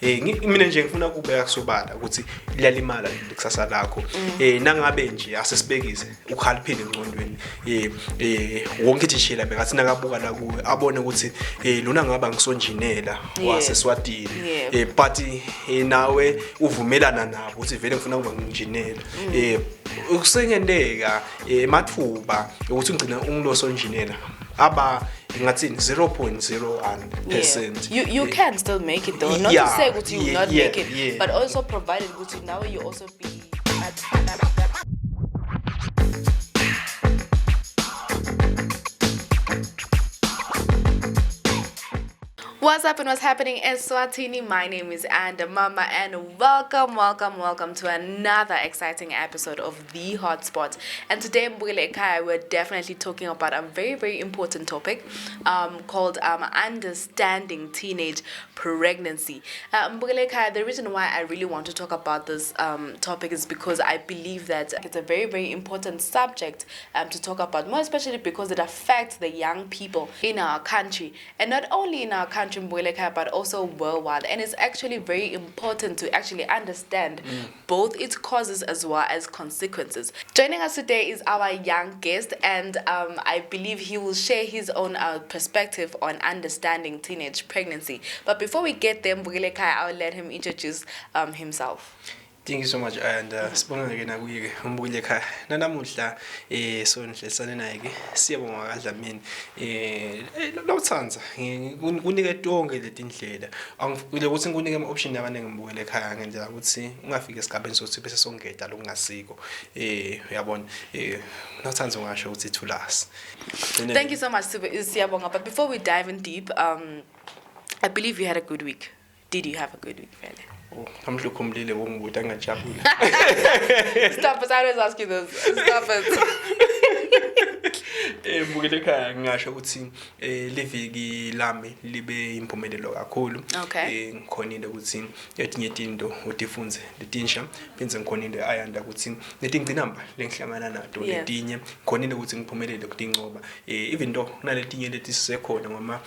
mina nje ngifuna ukubeka kusobala ukuthi liyalimala lekusasa lakho nangabe nje asesibekise ukhaliphile engqondweni wonke itishela bekathi nakabuka la kuwe abone ukuthi lona ngaba ngisonjinela waseSwatini but nawe uvumelana nabo ukuthi vele ngifuna ukuba nginjinela ukusengendeka mathuba ukuthi ungcina ungilosonjinela aba ngathini 0.01%. You can still make it though. Not to say that you will not make it, but also provided that now you also be What's up and what's happening in Swatini? My name is Anda Mama and welcome to another exciting episode of The Hotspot. And today in Mbukile Ekhaya, we're definitely talking about a very important topic called understanding teenage pregnancy. Mbukile Ekhaya, the reason why I really want to talk about this topic is because I believe that it's a very important subject to talk about, more especially because it affects the young people in our country, and not only in our country but also worldwide, and it's actually very important to actually understand both its causes as well as consequences. Joining us today is our young guest, and I believe he will share his own perspective on understanding teenage pregnancy. But before we get there, I'll let him introduce himself. Thank you so much, and sibonga ke nakuye Mbukile Ekhaya nanamuhla so nihlelisane naye ke siyabonga kaDlamini lothanza kunike tonke letindlela angifile ukuthi ngikunike ama option abanenge Mbukile Ekhaya ngenzela ukuthi ungafike esigabeni sokuthi bese songeda lokungasiko uyabona lothanza ungasho ukuthi ithulasi. Thank you so much siyabonga, but before we dive in deep, I believe you had a good week. Did you have a good week, Fele? I'm looking wongubuta ngajabula. Stop it, I always ask you this. Stop it. Mbukile Ekhaya ngisho ukuthi leviki lami libe impumelelo kakhulu. Ngikhonile ukuthi etinye izinto udifunze letinsha benze ngikhonile ayanda ukuthi letingcinamba lengihlangana nato letinye ngikhonile ukuthi ngiphumelele kutincoba even though kunaletinye leti sisekhona ngoma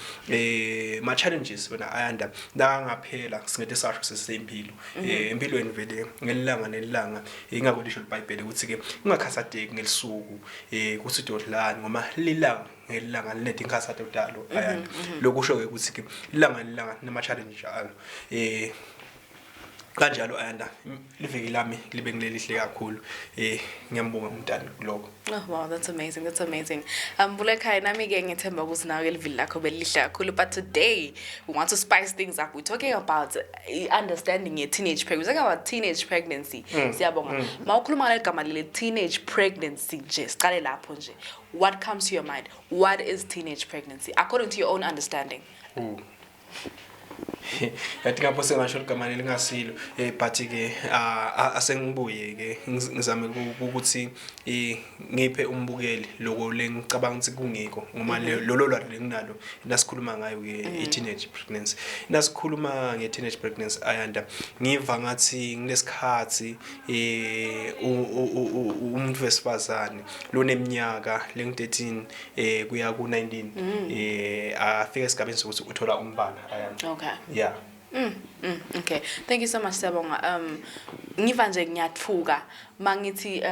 ma challenges wena ayanda ngaphela singede sasho sesempilo empilweni vele ngelilanga nelilanga ingakho lisho iBhayibheli ukuthi ke ungakhasadeki ngelisuku kuthi udodlani ngoma lilanga ngelilanga linethi inkhasathi udalo ayanda lokusho ke ukuthi ke ilanga nama challenge alo kanjalo ayanda liveki lami libe ngilelihle kakhulu ngiyambonga umntana kuloko. Oh wow, that's amazing. Mbukile Ekhaya nami ke ngithemba ukuthi nawe liviki lakho belihle kakhulu, but today we want to spice things up. We're talking about understanding your teenage pregnancy. We're talking about teenage pregnancy. Siyabonga. Mawukhuluma ngegama leli teenage pregnancy nje siqale lapho nje. What comes to your mind? What is teenage pregnancy according to your own understanding? Yathi ngapho sengasho igama lingasilo but ke asengibuye ke ngizame ukuthi ngiphe umbukeli lokho lengicabanga ukuthi kungiko ngoba lolo lwazi lenginalo nasikhuluma ngayo ke teenage pregnancy. Nasikhuluma nge teenage pregnancy ayanda ngiva ngathi nginesikhathi umuntu wesifazane loneminyaka lengu13 kuya ku19 afika esigabeni sokuthi uthola umbala ayanda. Yeah. Okay. Thank you so much, Sabonga. Ngiva nje ngiyatfuka mangithi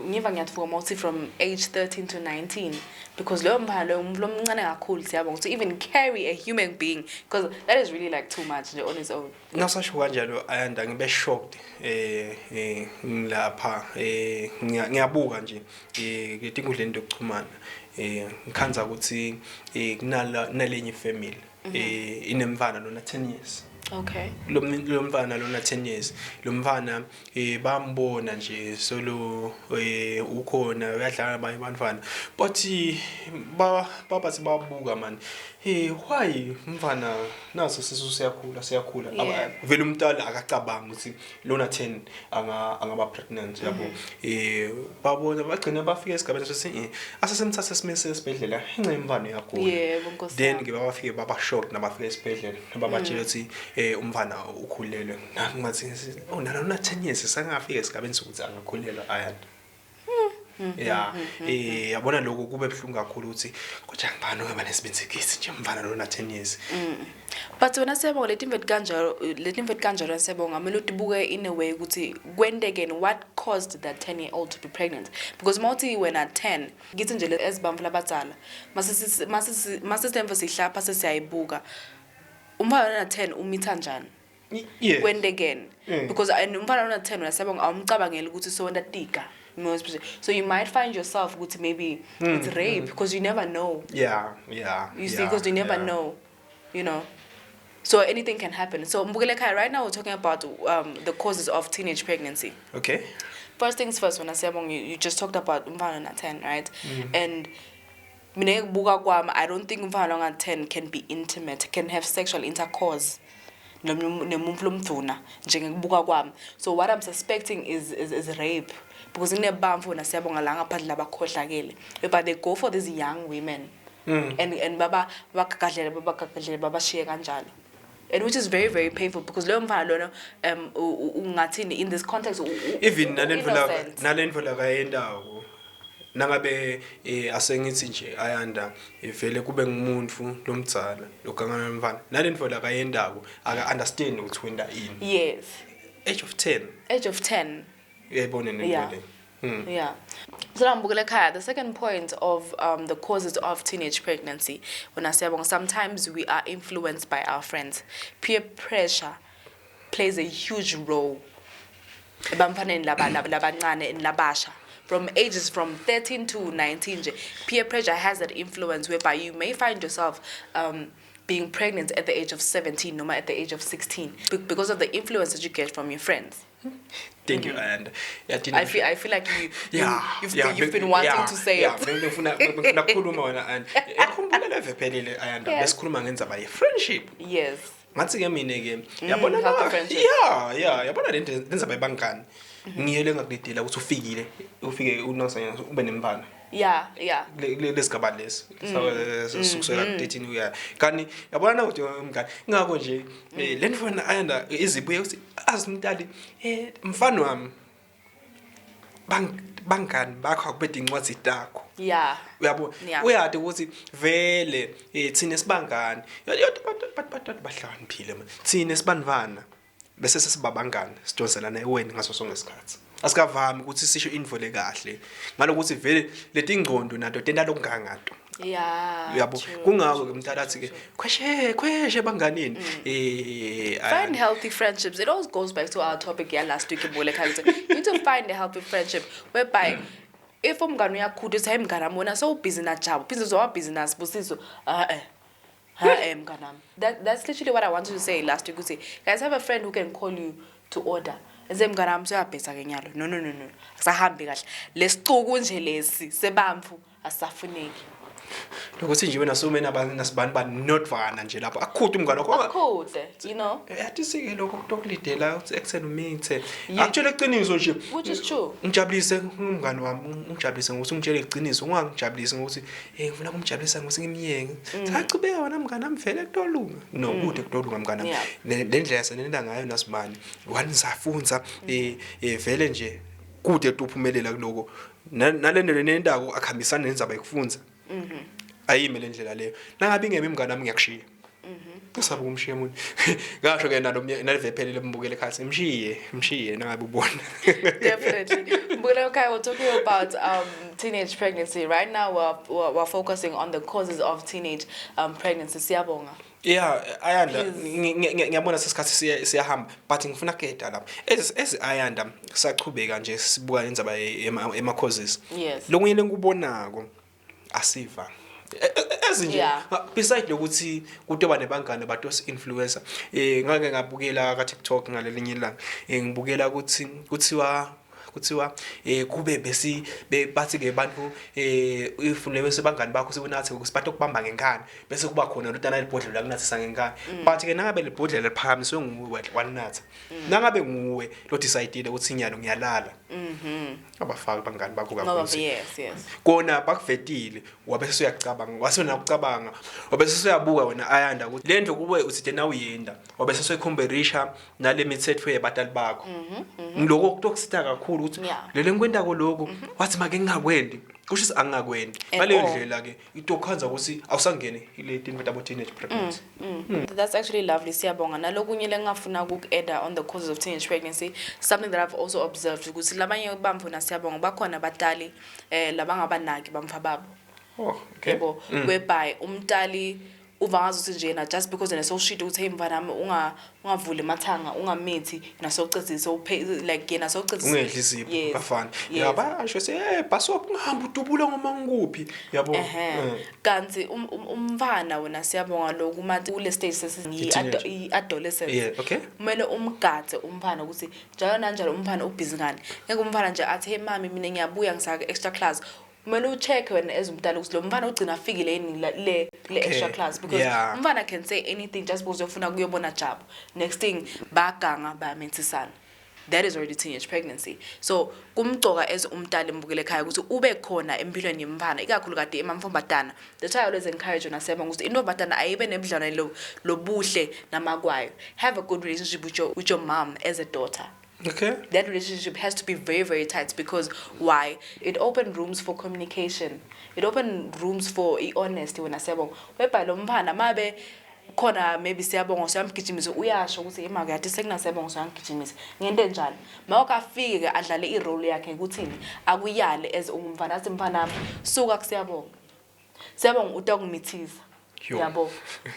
ngiva ngiyatfuka mawuthi from age 13 to 19 because lo mbalo umncane kakhulu siyabonga to even carry a human being, because that is really like too much on its own. Nasasho kanjalo ayanda ngibe shocked ngilapha ngiyabuka nje ngetinkundleni zokuxhumana ngikhanza ukuthi kunalenye family inemfana lona 10 years. Okay. Lo mfana lona 10 years. Lo mfana bambona nje solo ukhona uyadlala abanye abantwana. But babathi babuka man. Why mfana naso sisu siyakhula. Vele umntwana akacabanga ukuthi lona 10 angaba pregnant yabo. Babona bagcina bafika esigabeni sokuthi asesemthatha simese esibhedlela ingcemvane yakhula. Then ke babafike baba shocked nabafika esibhedlela babatshela ukuthi umfana ukhulelwe. Ngathi nalona 10 years sangafika esigabeni sokuthi angakhulelwa ayanda. yeah yabona lokho kube ebhlungu kakhulu ukuthi kodwa ngibani ngoba nesibinzekisi nje mfana lona 10 years. But wena siyabonga leti invite kanjalo siyabonga kumele udibuke in a way ukuthi kwendeke what caused that 10-year-old to be pregnant, because mawuthi wena 10 ngithi nje ezibamvu labadzala masisemva sihlapha sesiyayibuka umfana 10 umitha njani kwendeke because umfana 10 wena siyabonga awumcabangela ukuthi so wenda tika. So you might find yourself maybe it's rape because you never know. Yeah. You see, because you never know, you know. So anything can happen. So Mbugelekai, right now we're talking about the causes of teenage pregnancy. Okay. First things first, when I say you just talked about umfana 10, right? And I don't think umfana 10 can be intimate, can have sexual intercourse. So what I'm suspecting is rape. Because in the bamfu nasiyabonga la ngaphandle labakhohlakele, but they go for these young women and baba babashiye kanjalo, and which is very very painful because leyo mfana lona ungathini in this context even nalendvo la kayendawo nangabe asengithi nje ayanda ivele kube ngumuntu lomdzala lokangana mfana nalendvo la kayendawo aka understand ukuthi wenda ini. Yes, age of 10 Yeah. So the second point of the causes of teenage pregnancy, when I say sometimes we are influenced by our friends. Peer pressure plays a huge role. From ages from 13 to 19, peer pressure has that influence whereby you may find yourself being pregnant at the age of 17, no at the age of 16, because of the influence that you get from your friends. Thank you, and I feel like you've been wanting to say it. Friendship. Yes. Ngathi ke mina ke yabona yabona lento lenza bayibangani ngiyele ngakudidela ukuthi ufike unasanya ube nemfana. Yeah. Lesigaba lesi sokusela ku13 uya kani yabona ukuthi umngani ngakho nje le mfana ayanda izibuye ukuthi azimntali mfana wami bangani bakho akubede incwazi takho. Yeah. Uyabo uyathi ukuthi vele thina sibangani but bahlaniphile man thina sibanivana bese sesibabangani sidonselana eweni ngaso sonke isikhathi asikavami ukuthi sisho info le kahle ngalokuthi vele leti ingqondo nato tenda lokungangato. Yeah. Uyabo kungako ke umntalathi ke khweshe banganini find healthy friendships. It always goes back to our topic last week. You need to find a healthy friendship whereby if umngani uyakhutha hey mngani wami so busy na job business or business busiso mngani. That's literally what I wanted to say last week. Say guys, have a friend who can call you to order and say mngani wami siyabhesa ke nyalo no sahambi kahle lesicuku nje lesi sebamfu asafuneki lokuthi nje wena sume nasibani ba not vana nje lapho akukhuthe umngane wakho akukhuthe you know yathi sike lokho kutokulidela ukuthi ekseni umithe akutshela iqiniso nje which is true. Ngijabulise umngane wami ungijabulise ngokuthi ungitshele iqiniso ungangijabulise ngokuthi ngifuna ukumjabulisa ngokuthi ngimyenge sachubeka wena mngane wami vele kutolunga no kude kutolunga mngane wami le ndlela senenda ngayo nasibani wanisafunza vele nje kude tuphumelela kuloko nalendele nendako akuhambisana nenzaba ekufunza. Ayime le ndlela leyo nangabe ingemi mngane wami ngiyakushiya. Ngisaba ukumshiya umuntu ngasho ke naleve phelele mbukele ekhaya mshiye nangabe ubona. Definitely. But okay, we're talking about teenage pregnancy right now. We're focusing on the causes of teenage pregnancy. Siyabonga. Yeah, ayanda ngiyabona sesikhathi siyahamba but ngifuna keda lapho ezi ayanda sachubeka nje sibuka indaba ema causes. Yes. Lokunye lenkubonako asiva ezinje beside lokuthi kutoba nebangane batos influencer ngake ngabukela ka TikTok ngalelinye ilanga ngibukela ukuthi kuthiwa kube bathi ke bantu ifune bese bangani bakho sibonathe ukusiphatha ukubamba ngenkani bese kuba khona lutana libhodlela lakunathisa ngenkani but ke nangabe libhodlela liphakamiswe nguwe wanatha nangabe nguwe lo decide ukuthi inyalo ngiyalala abafaki bangani bakho kakhulu. Yes. Kona bakuvetile wabe sesuyacabanga wasona ukucabanga wabe sesuyabuka wena ayanda ukuthi lento kube uthi na uyenda wabe sesuyikhombisha nale mithetho yebatali bakho ngiloko kutokusita kakhulu ukuthi lele ngikwenda lokho wathi make ngingakwendi kusho ukuthi angingakwendi ngaleyo ndlela ke itokhanza ukuthi awusangene ile thing with abo teenage pregnancy. That's actually lovely. Siyabonga nalokunye lengafuna uku-add on the causes of teenage pregnancy, something that I've also observed ukuthi labanye bamfu na siyabonga bakhona batali labangabanaki bamfa babo. Oh, okay. Whereby umtali uvangaza ukuthi njena just because yena sewushida ukuthi hey mfana nami ungavuli mathanga ungamithi nasocecisa like yena socecisa ungedli izipho bafana yaba asho say baso ngihamba udubula ngoma ngikuphi yabo. Kanti umfana wona siyabonga lokhu mathi kule stage sesi adolescent kumele umgade umfana ukuthi njalo nanjalo umfana ubhizi ngani ngeke umfana nje athi hey mami mina ngiyabuya ngisaka extra class. Kumele ucheck wena as umntana ukuthi lo mfana ugcina afikile yini le extra class because umfana can say anything just because uyofuna kuyobona Jabu. Next thing baganga bayamenthisana. That is already teenage pregnancy. So kumgcoka as umntana embukele ekhaya ukuthi ube khona empilweni yemfana ikakhulu kade emamfombadana. The child always encourage ona sebonga ukuthi intombadana ayibe nebudlwana lobuhle namakwayo. Have a good relationship with your mom as a daughter. Okay. That relationship has to be very, very tight because why? It opened rooms for communication. It opened rooms for honesty when I say bon. Whereby lo mfana mabe khona maybe siyabonga siyamgijimisa uyasho ukuthi imake yathi sekunasebonga siyamgijimisa ngento enjalo. Mawukafike ke adlale irole yakhe ukuthini akuyale as umfana athi mfana suka kusiyabonga. Siyabonga utakumithisa. Yabo.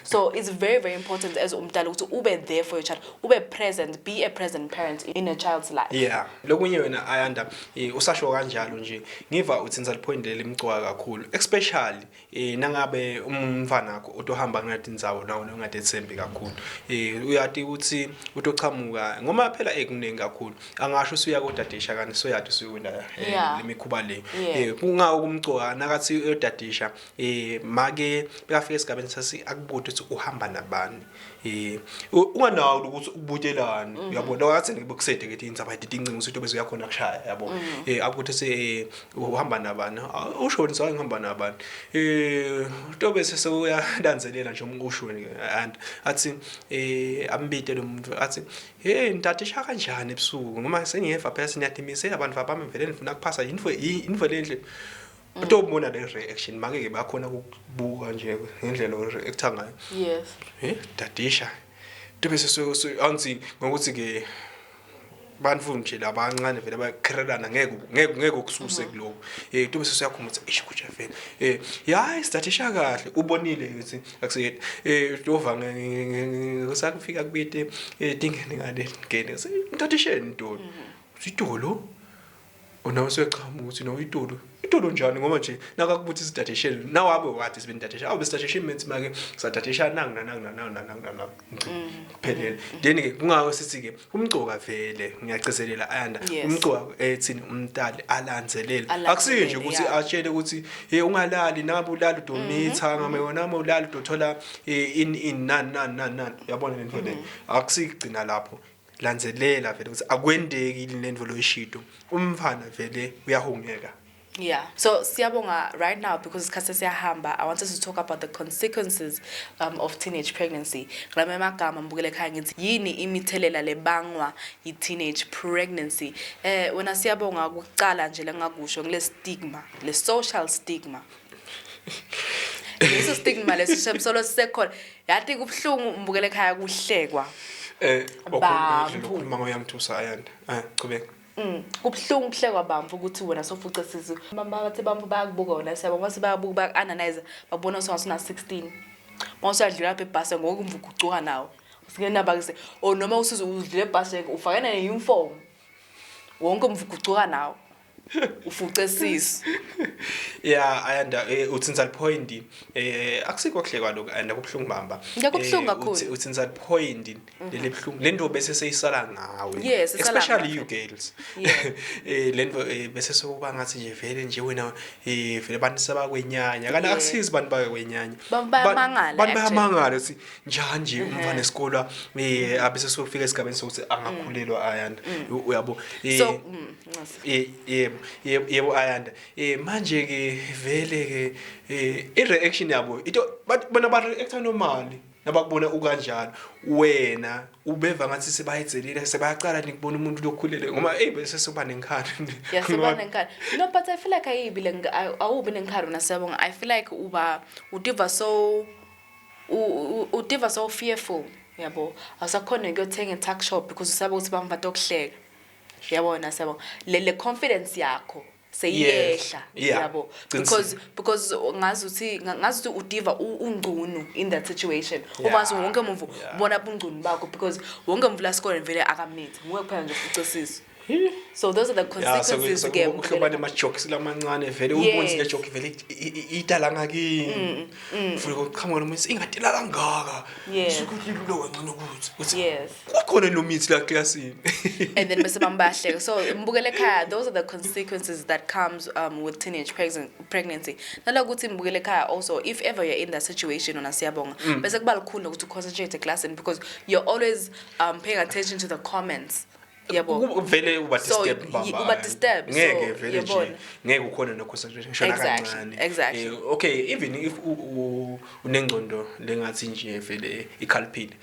So it's very, very important as umntala ukuthi ube there for your child, ube present, be a present parent in a child's life. Yeah. Lokunye wena ayanda usasho kanjalo nje ngiva uthi nizalipointele imicwa kakhulu especially nangabe umfana wakho utohamba ngathi indzawo nawo ungadetsembi kakhulu. Uyathi ukuthi utochamuka ngoma phela ekuningi kakhulu. Angasho usuya kodadisha kanti soyathi usuyinda lemikhuba le. Kungawo kumcwa nakathi uyodadisha make bekafika esigabeni sasi akubuthi ukuthi uhamba nabani. Unganawo ukuthi ukubutelana uyabona wathi ngibokusede ke indzaba idincinga ukuthi bese uyakhona kushaya yabo. Akuthi se uhamba nabani usho nisa ngihamba nabani. Utobe sese uyadanzelela nje umusho and athi ambite lo muntu athi hey ntathisha kanjani ebusuku ngoma sengiyeva phela sinyathimisa abantu bami vele ngifuna kuphasa info lenhle. Utobona le reaction make ke bakhona ukubuka nje ngendlela o-react ngayo. Yes. Dadisha. Tobese so anzi ngokuthi ke bantu nje labancane vele bayakhrelana ngeke ukususe kuloko. Tobese siyakhumutha ishukuja vele. Ya dadisha kahle ubonile ukuthi akusiye tova ngosakufika kubite dingene ngale ngene. Dadisheni ntolo. Sitolo. Unawo seqhamuka ukuthi no itolo njani ngoba nje nakakubuthi isidatisheni nawe abe wathi sibendathisha awube sidatisheni methi make sadathisha nanga kuphelele then ke kungawo sithi ke umcoka vele ngiyacizelela ayanda umcoka ethini umntali alandzelele akusiye nje ukuthi atshele ukuthi ungalali nabe ulala udomitha ngame wona ulala udothola in nan yabona le nto le akusigcina lapho. Landzelela vele ukuthi akwendeki lento loyishido umfana vele uyahungeka. Yeah. So siyabonga right now because isikhathi siyahamba I want us to talk about the consequences of teenage pregnancy. Ngilame magama mbukele ekhaya ngithi yini imithelela lebangwa yi-teenage pregnancy. Wena siyabonga ukucala nje lengakusho ngile stigma, le social stigma. Leso stigma lesishemsolo sisekhona. Yathi kubhlungu mbukele ekhaya kuhlekwa. Okhuluma ngoyamthusa ayanda. Qhubeka. Kubhlungu kuhlekwa bamfu ukuthi wena sofuce sizi. Mama bathi bamfu bayakubuka wona siyabonga base bayabuka bak-analyze babona usona 16. Mawusadlula lapha ebhasi ngoku umvukucuka nawo. Usingena bakise noma usize udlule ebhasi ufakena ne-uniform. Wonke umvukucuka nawo. Ufuce sisi. Yeah ayanda uthi nzal point akusikho kuhlekwa lokho and akubhlungu bamba. Ngiyakubhlungu kakhulu. Uthi nzal point leli bhlungu lento bese seyisala ngawe. Yes, especially you girls. Lento bese sokuba ngathi nje vele nje wena vele abantu sabakwenyanya kana akusizi abantu bakwenyanya. Bayamangala uthi njani nje umfana esikolwa abese sokufika esigabeni sokuthi angakhulelwa ayanda uyabo. So yebo ayanda manje ke vele ke ireaction yabo ito bona ba react normally nabakubona ukanjalo wena ubeva ngathi sebayitselile sebayaqala nikubona umuntu lokhulele ngoba bese soba nenkani yeah soba nenkani no but I feel like awubi nenkani nasebonga I feel like udiva so fearful yabo asakhona ukuyothenga e-tuck shop because usaba ukuthi bamva tokuhleka yabona sabo le confidence yakho seyiyehla yabo because ngazi ukuthi udiva ungcunu in that situation ubazi wonke umuntu ubona ubungcunu bakho because wonke umuntu la sikole vele akamnithi nguwe kuphela nje ucecisa so those are the consequences again ukuhlobana ama-jokes lamancane vele ubonise le joke vele itala ngakini futhi uqhamuka nomuthi ingatela kangaka ukuthi lo kancane ukuthi yes kwakhona lo mithi la classini and then bese bambahleka so mbukele ekhaya those are the consequences that comes with teenage pregnancy nalokuthi mbukele ekhaya also if ever you're in that situation ona siyabonga bese kuba likhulu ukuthi concentrate eclassini because you're always paying attention to the comments yabo vele uba disturb ngeke vele nje ngeke ukhona no concentration shona kancane exactly okay even if unengcondo lengathi nje vele ikhalphile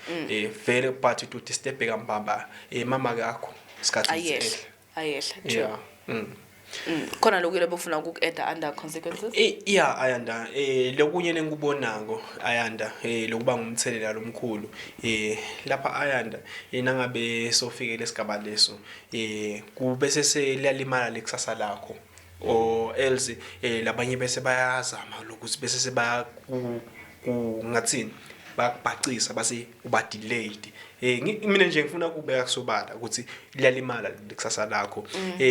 vele but to disturb kambaba mama yakho isikhathi ayehla khona lokule bofuna ukukeda under consequences yeah ayanda lokunye ngikubonako ayanda lokuba ngumthelela lomkhulu lapha ayanda nangabe sofike lesigaba leso kube seliyalimala lekusasa lakho or else labanye bese bayazama lokuthi bese sebaya kungathini bakubhacisa base uba delayed mina nje ngifuna ukubeka kusobala ukuthi liyalimala lekusasa lakho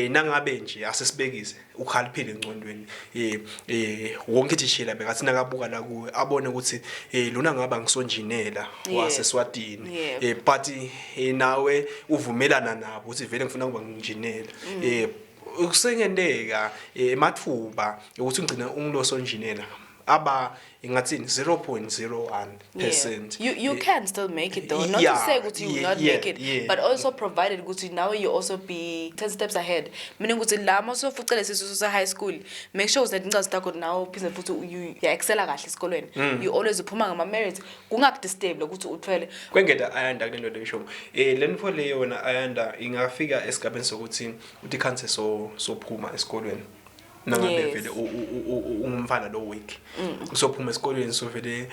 nangabe nje asesibekise ukhaliphile engcondweni wonke tishela bekathi nakabuka la kuwe abone ukuthi lona ngaba ngisonjinela waseSwatini but nawe uvumelana nabo ukuthi vele ngifuna ukuba nginjinela ukusengendeka emathuba ukuthi ungcina ungilosonjinela aba ingathini 0.01%. You can still make it though. Not to say that you will not make it, but also provided that now you also be 10 steps ahead. Meaning that lama so fucele sisusa high school. Make sure that incase takho now phise futhi you excel kahle esikolweni. You always uphuma ngama merits. Kungakudisturb ukuthi uthwele. Kwengeda ayanda kulento lesho. Lenfo le yona ayanda ingafika esigabeni sokuthi uthi khanse sophuma esikolweni. Nangabe vele umfana lo week usophuma esikolweni so vele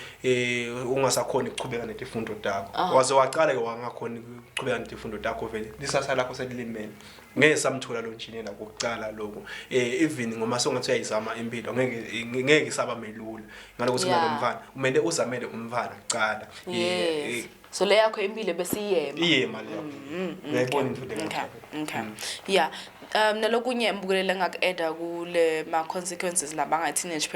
ungasakhona ukuchubeka nezifundo zakho waze waqala ke wangakhona ukuchubeka nezifundo zakho vele lisasa lakho selilimele ngeke samthola lo njinela kokuqala lokho even ngoma songathi uyayizama impilo ngeke isaba melula ngalokuthi ngomfana umele uzamele umfana kuqala so le yakho impilo bese iyema leyo ngiyibona into okay yeah nalokunye embukelela ngakeda kule ma consequences labanga teenage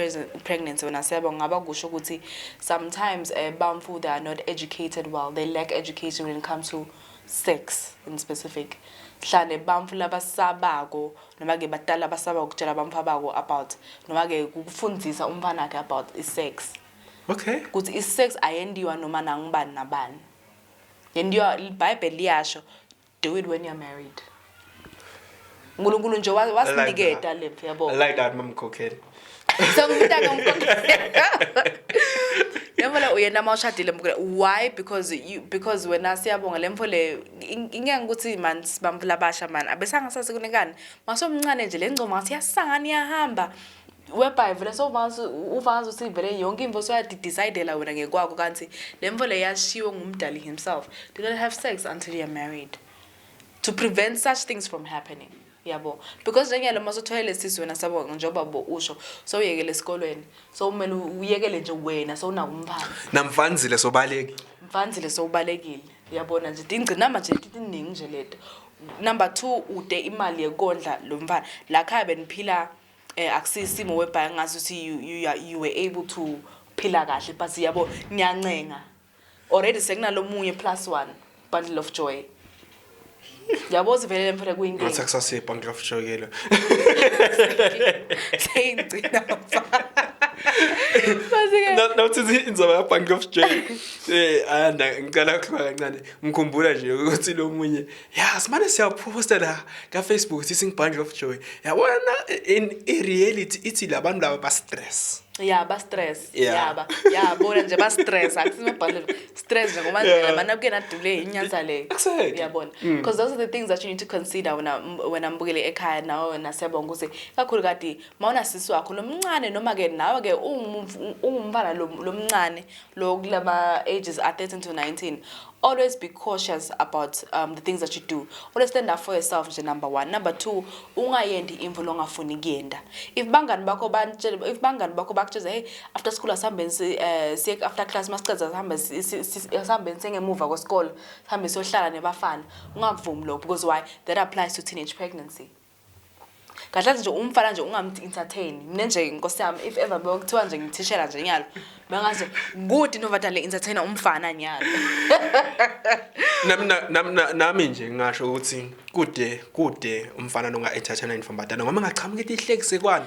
pregnancy wona siyabo ngaba kusho ukuthi sometimes bamfu they are not educated well, they lack education when it comes to sex in specific hlane bamfu labasabako noma ke batala basaba ukutshela bamfu abako about noma ke ukufundisa umfana wakhe about sex okay ukuthi sex ayendiwa noma nangibani nabani yendiwa iBhayibheli liyasho do it when you're married uNkulunkulu nje wasiniketa lemfu yabo I like that mom cooking so ngumntaka ngumkhokhela yabona uyena mawushadile mbukela why because wena siyabonga lemfo le ingeke ukuthi man bamvula basha man abesangasase kunekani masomncane nje lengcoma ngathi yasangana iyahamba whereby vele so uvaza uthi vele yonke imvo so yadecidela wena ngekwakho kanti lemfo le yashiwo ngumdali himself. Do not have sex until you're married to prevent such things from happening yabo because njengelo masothoyele sisi wena sabo njengoba bo usho so uyekele esikolweni so umele uyekele nje wena so unako umfana namfanzile mfanzile so ubalekile yabona nje ingcinamba nje iningi nje leto. Number 2 ude imali yekondla lo mfana la khaya beniphila akusisimo webhange ngazuthi you were able to phila kahle but yabo niyancenga already sekunalomunye +1 bundle of joy yabo sivele mfana kuyinkinga ngathi akusase bundle of joy kelo seyingcina nawuthi inzaba ya bundle of joy ayanda ngicala ukuba kancane ngikhumbula nje ukuthi lo munye simane siyaposta la ka Facebook sithi bundle of joy yabona in reality ithi labantu laba ba stress Yeah, ba stress. Yeah. Bona nje ba stress. Akusimabhalo stress nje ngoba mana kuke na delay inyaza le. Exactly. Yabona. Because those are the things that you need to consider when I'm bukele ekhaya nawe nasiyabonga ukuthi kakhulu kade mawuna sisi wakho lomncane noma ke nawe ke ungumfana lomncane lo kulaba ages are 13 to 19. Always be cautious about the things that you do. Always stand up for yourself, number one. Number two, ungayendi imvo longafuni kuyenda. If bangani bakho bakutshela hey after school asambe siye after class masiceda asambe ngemuva kwesikole sihambe siyohlala nebafana. Ungakuvumi lokho because why? That applies to teenage pregnancy. Kahle nje umfana nje ungamti-entertain. Mina nje inkosi yami if ever bekuthiwa nje ngithishela nje nyalo. Bengaze good innovator le entertainer umfana nyalo. Nami nje ngisho ukuthi kude umfana nonga entertainer infombadana ngoba ngachamuka ihlekise kwani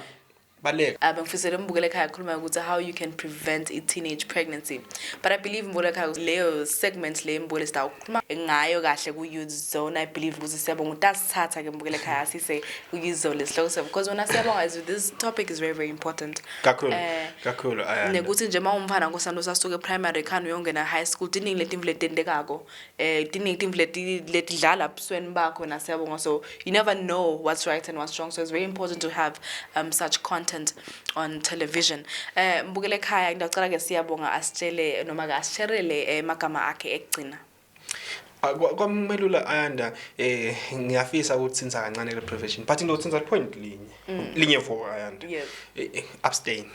baleka. Bengifisele mbukele ekhaya khuluma ukuthi how you can prevent a teenage pregnancy. But I believe mbukele ekhaya leyo segment le mbukele sita ukukhuluma ngayo kahle ku youth zone. I believe ukuthi siyabonga utasithatha ke mbukele ekhaya sise ku youth zone lesihloko because when siyabonga this topic is very very important. Kakhulu Nekuthi nje mawumfana ngosando sasuke primary khani uyongena high school diningi letimvu letendekako diningi timvu letidlala ebusweni bakho nasiyabonga so you never know what's right and what's wrong so it's very important to have such content on television. Mbukele ekhaya ngiyacela ke siyabonga asitshele noma ke asisherele amagama akhe ekugcina. Kwamelula ayanda ngiyafisa ukuthi sinza kancane le prevention but ngizothenza point linye for ayanda. Yes. Abstain.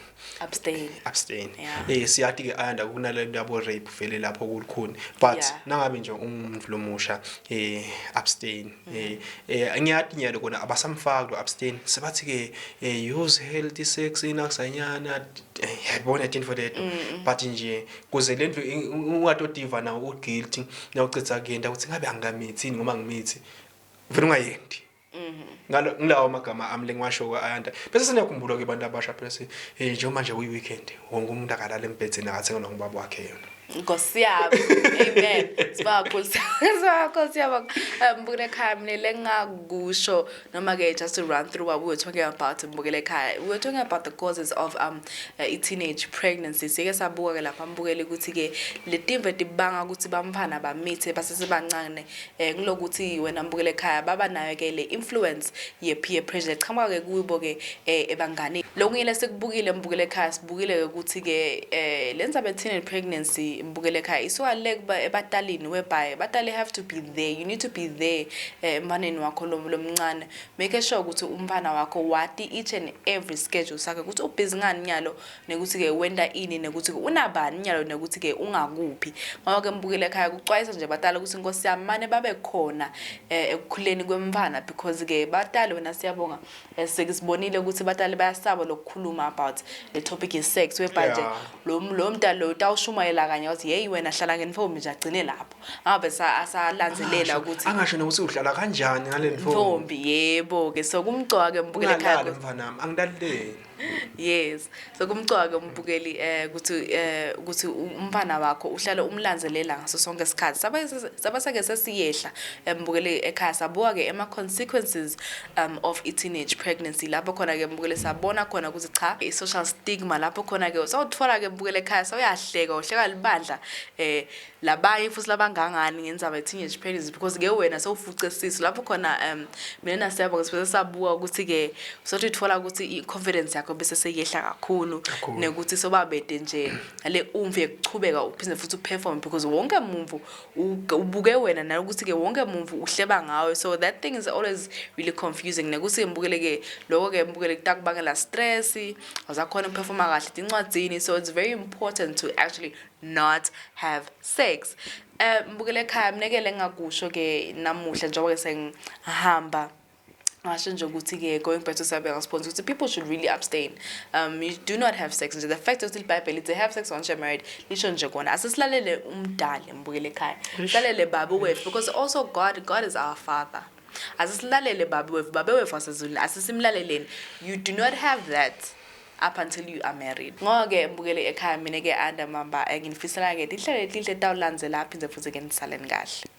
Siyathi ke ayanda kunale yabo rape vele lapho kulikhuni but nangabe nje umuntu lomusha abstain. Ngiyathi nyalo kona abasamfaka lo abstain sebathi ke use healthy sex inakusanyana yabona into for that but nje kuze lento ungatodiva nawo guilty nawucitha kuyenda ukuthi ngabe angamithini ngoma ngimithi vele ungayendi ngalawo magama ami lengiwasho kwa ayanda bese seniyakhumbula ke abantu abasha bese njengoba nje kuyi weekend wonke umuntu akalala embhedeni akathenga ngobaba wakhe yona. Nkosi yami amen siyabonga mbukele ekhaya mina lengakusho noma ke just to run through what we were talking about mbukele ekhaya we were talking about the causes of a teenage pregnancy sike sabuka ke lapha mbukele ukuthi ke letimve tibanga ukuthi bamfana bamithe basesebancane ngilokuthi wena mbukele ekhaya baba nayo ke le influence ye peer pressure chama ke kuyibo ke ebangani lokuyile sekubukile mbukele ekhaya sibukile ke ukuthi ke lenza be teenage pregnancy mbukele ekhaya iswale ebatalini whereby batali have to be there you need to be there mfaneni wakho lomncane make sure ukuthi umfana wakho wati each and every schedule sakhe ukuthi ubusy ngani nyalo nekuthi ke wenda ini nekuthi ke unabani nyalo nekuthi ke ungakuphi ngoba ke mbukele ekhaya kucwayisa nje batala ukuthi inkosi yami mane babe khona ekukhuleni kwemfana because ke batali wena siyabonga sekisibonile ukuthi batali bayasaba lokukhuluma about the topic is sex whereby nje lo mntalo utawushumayela kanye wathi hey wena hlala ngentombi nje agcine lapho ngabe asalanzelela ukuthi angasho nokuthi uhlala kanjani ngale ntombi yebo ke so kumgcoka ke mbukele ekhaya mfana mangidalile. Yes so kumgcoka ke mbukeli ukuthi umfana wakho uhlala umlanzelela ngaso sonke isikhathi sabasake sesiyehla mbukeli ekhaya sabuka ke ema consequences of a teenage pregnancy lapho khona ke mbukeli sabona khona ukuthi cha i social stigma lapho khona ke sawutfola ke mbukeli ekhaya sayahleka uhleka libandla labanye futhi labangangani ngenzaba teenage pregnancy because ke wena sawufuce sisi lapho khona mina nasiyabonga sibese sabuka ukuthi ke sothi utfola ukuthi i confidence yakho bese seyehla kakhulu nekuthi sobabede nje le umvu yekuchubeka uphinde futhi uperform because wonke umuntu ubuke wena nalokuthi ke wonke umuntu uhleba ngawe so that thing is always really confusing nekuthi mbukele ke lokho ke mbukele kutakubangela stress azakhona ukuperforma kahle incwadzini so it's very important to actually not have sex. Mbukele ekhaya mnekele ngakusho ke namuhla njengoba ke sengihamba ngasho nje ukuthi ke going back to Sabia's response ukuthi people should really abstain. You do not have sex nje the fact of the Bible to have sex once you're married lisho nje kona asisilalele umdali mbukele ekhaya silalele baba wethu because also God is our father asisilalele baba wethu asezulwini asisimlaleleni you do not have that up until you are married. Ngoke mbukele ekhaya mina ke andamamba ngifisela ke lihlele lihle tawulandzela phindze futhi ke nisaleni kahle.